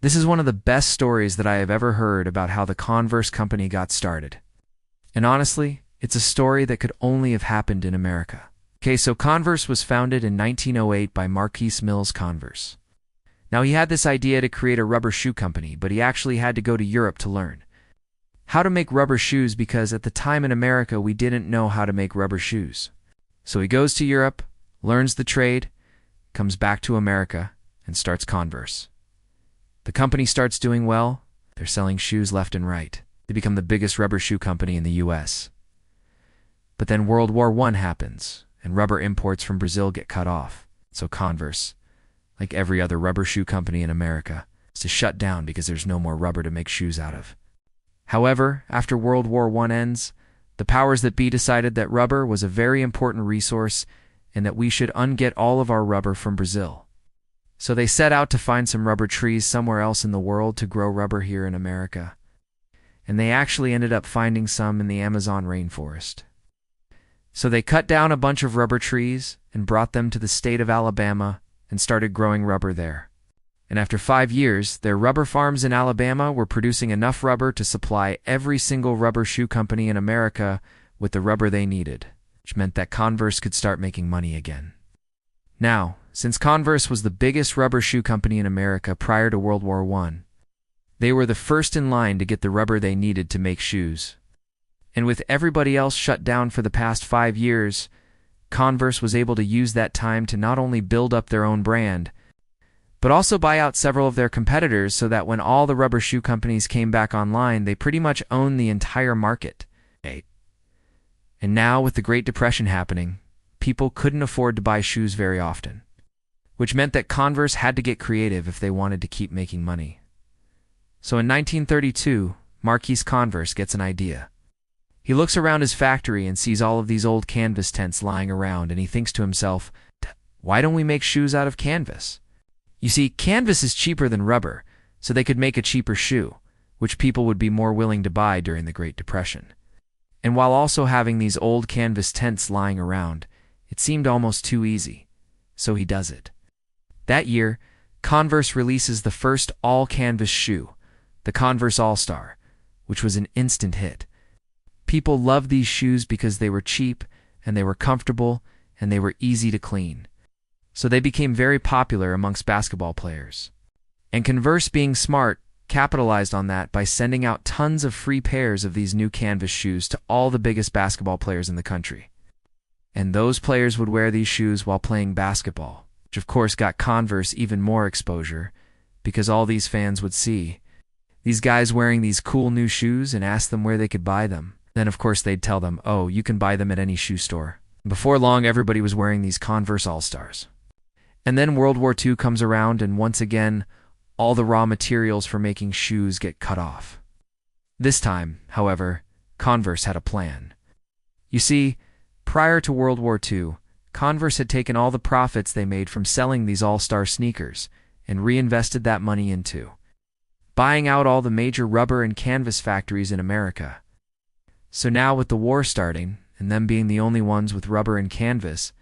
This is one of the best stories that I have ever heard about how the Converse company got started. And honestly, it's a story that could only have happened in America. Okay, so Converse was founded in 1908 by Marquise Mills Converse. Now, he had this idea to create a rubber shoe company, but he actually had to go to Europe to learn how to make rubber shoes because at the time in America, we didn't know how to make rubber shoes. So he goes to Europe, learns the trade, comes back to America, and starts Converse. The company starts doing well. They're selling shoes left and right. They become the biggest rubber shoe company in the U.S. But then World War I happens, and rubber imports from Brazil get cut off. So Converse, like every other rubber shoe company in America, is to shut down because there's no more rubber to make shoes out of. However, after World War I ends, the powers that be decided that rubber was a very important resource and that we should unget all of our rubber from Brazil. So they set out to find some rubber trees somewhere else in the world to grow rubber here in America. And they actually ended up finding some in the Amazon rainforest. So they cut down a bunch of rubber trees and brought them to the state of Alabama and started growing rubber there. And after 5 years, their rubber farms in Alabama were producing enough rubber to supply every single rubber shoe company in America with the rubber they needed, which meant that Converse could start making money again. Now, since Converse was the biggest rubber shoe company in America prior to World War I, they were the first in line to get the rubber they needed to make shoes. And with everybody else shut down for the past 5 years, Converse was able to use that time to not only build up their own brand, but also buy out several of their competitors so that when all the rubber shoe companies came back online, they pretty much owned the entire market. And now, with the Great Depression happening, people couldn't afford to buy shoes very often, which meant that Converse had to get creative if they wanted to keep making money. So in 1932, Marquise Converse gets an idea. He looks around his factory and sees all of these old canvas tents lying around, and he thinks to himself, why don't we make shoes out of canvas? You see, canvas is cheaper than rubber, so they could make a cheaper shoe, which people would be more willing to buy during the Great Depression. And while also having these old canvas tents lying around, it seemed almost too easy, so he does it. That year, Converse releases the first all-canvas shoe, the Converse All-Star, which was an instant hit. People loved these shoes because they were cheap, and they were comfortable, and they were easy to clean. So they became very popular amongst basketball players. And Converse, being smart, capitalized on that by sending out tons of free pairs of these new canvas shoes to all the biggest basketball players in the country. And those players would wear these shoes while playing basketball, which of course got Converse even more exposure because all these fans would see these guys wearing these cool new shoes and ask them where they could buy them. Then of course they'd tell them, oh, you can buy them at any shoe store. Before long, everybody was wearing these Converse All-Stars. And then World War II comes around, and once again, all the raw materials for making shoes get cut off. This time, however, Converse had a plan. You see, prior to World War II, Converse had taken all the profits they made from selling these all-star sneakers and reinvested that money into buying out all the major rubber and canvas factories in America. So now with the war starting, and them being the only ones with rubber and canvas,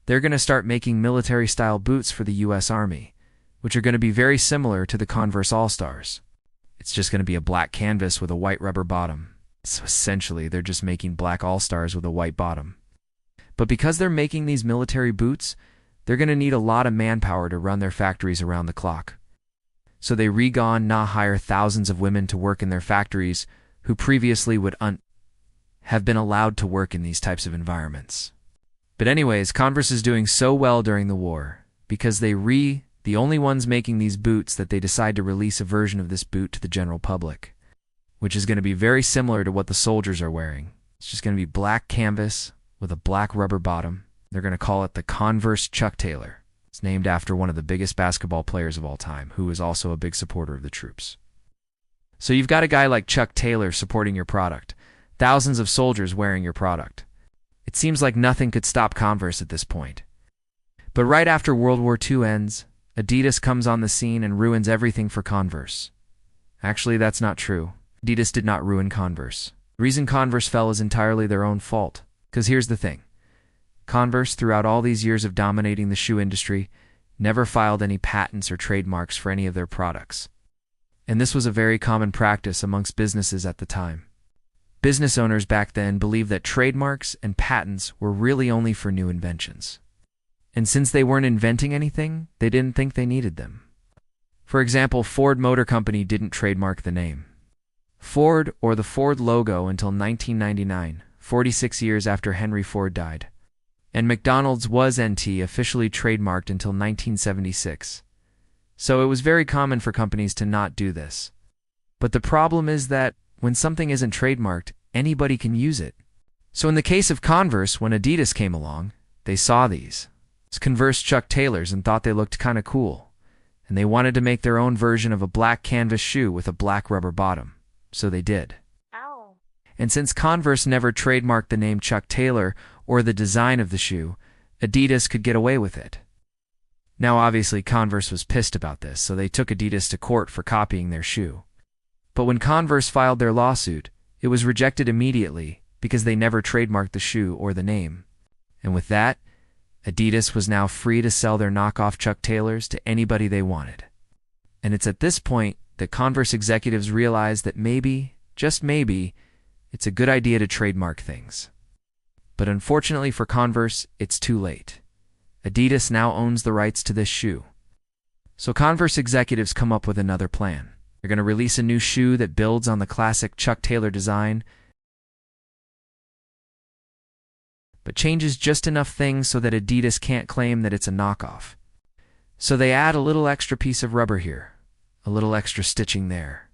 they're going to start making military-style boots for the U.S. Army, which are going to be very similar to the Converse All-Stars. It's just going to be a black canvas with a white rubber bottom. So essentially, they're just making black All-Stars with a white bottom. But because they're making these military boots, they're going to need a lot of manpower to run their factories around the clock. So they hire thousands of women to work in their factories who previously would have been allowed to work in these types of environments. But anyways, Converse is doing so well during the war because the only ones making these boots that they decide to release a version of this boot to the general public, which is going to be very similar to what the soldiers are wearing. It's just going to be black canvas with a black rubber bottom. They're going to call it the Converse Chuck Taylor. It's named after one of the biggest basketball players of all time, who is also a big supporter of the troops. So you've got a guy like Chuck Taylor supporting your product, thousands of soldiers wearing your product. It seems like nothing could stop Converse at this point. But right after World War II ends, Adidas comes on the scene and ruins everything for Converse. Actually, that's not true. Adidas did not ruin Converse. The reason Converse fell is entirely their own fault. Because here's the thing. Converse, throughout all these years of dominating the shoe industry, never filed any patents or trademarks for any of their products. and this was a very common practice amongst businesses at the time. Business owners back then believed that trademarks and patents were really only for new inventions. And since they weren't inventing anything, they didn't think they needed them. For example, Ford Motor Company didn't trademark the name Ford or the Ford logo until 1999, 46 years after Henry Ford died. And McDonald's was NT officially trademarked until 1976. So it was very common for companies to not do this. But the problem is that when something isn't trademarked, anybody can use it. So in the case of Converse, when Adidas came along, they saw these Converse Chuck Taylors and thought they looked kind of cool. And they wanted to make their own version of a black canvas shoe with a black rubber bottom. So they did. Ow. And since Converse never trademarked the name Chuck Taylor or the design of the shoe, Adidas could get away with it. Now obviously Converse was pissed about this, so they took Adidas to court for copying their shoe. But when Converse filed their lawsuit, it was rejected immediately because they never trademarked the shoe or the name. And with that, Adidas was now free to sell their knockoff Chuck Taylors to anybody they wanted. And it's at this point that Converse executives realized that maybe, just maybe, it's a good idea to trademark things. But unfortunately for Converse, it's too late. Adidas now owns the rights to this shoe. So Converse executives come up with another plan. They're going to release a new shoe that builds on the classic Chuck Taylor design, but changes just enough things so that Adidas can't claim that it's a knockoff. So they add a little extra piece of rubber here, a little extra stitching there.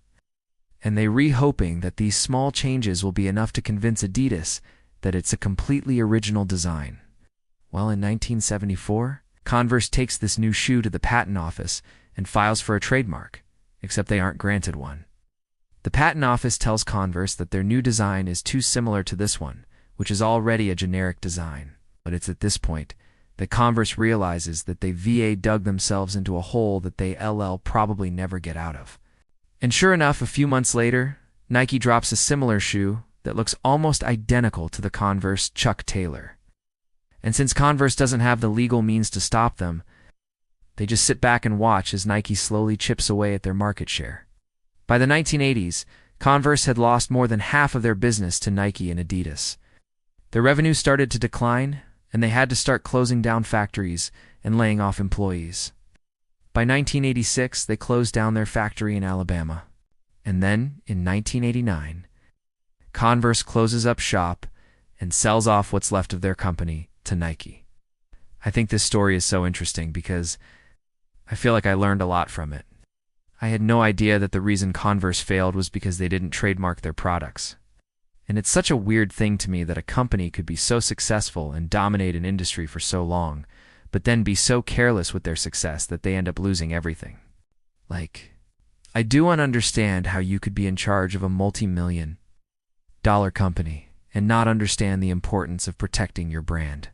And they hoping that these small changes will be enough to convince Adidas that it's a completely original design. Well, in 1974, Converse takes this new shoe to the patent office and files for a trademark, except they aren't granted one. The patent office tells Converse that their new design is too similar to this one, which is already a generic design. But it's at this point that Converse realizes that they dug themselves into a hole that they probably never get out of. And sure enough, a few months later, Nike drops a similar shoe that looks almost identical to the Converse Chuck Taylor. And since Converse doesn't have the legal means to stop them, they just sit back and watch as Nike slowly chips away at their market share. By the 1980s, Converse had lost more than half of their business to Nike and Adidas. Their revenue started to decline, and they had to start closing down factories and laying off employees. By 1986, they closed down their factory in Alabama. And then, in 1989, Converse closes up shop and sells off what's left of their company to Nike. I think this story is so interesting because I feel like I learned a lot from it. I had no idea that the reason Converse failed was because they didn't trademark their products. And it's such a weird thing to me that a company could be so successful and dominate an industry for so long, but then be so careless with their success that they end up losing everything. I do understand how you could be in charge of a multi-million-dollar company and not understand the importance of protecting your brand.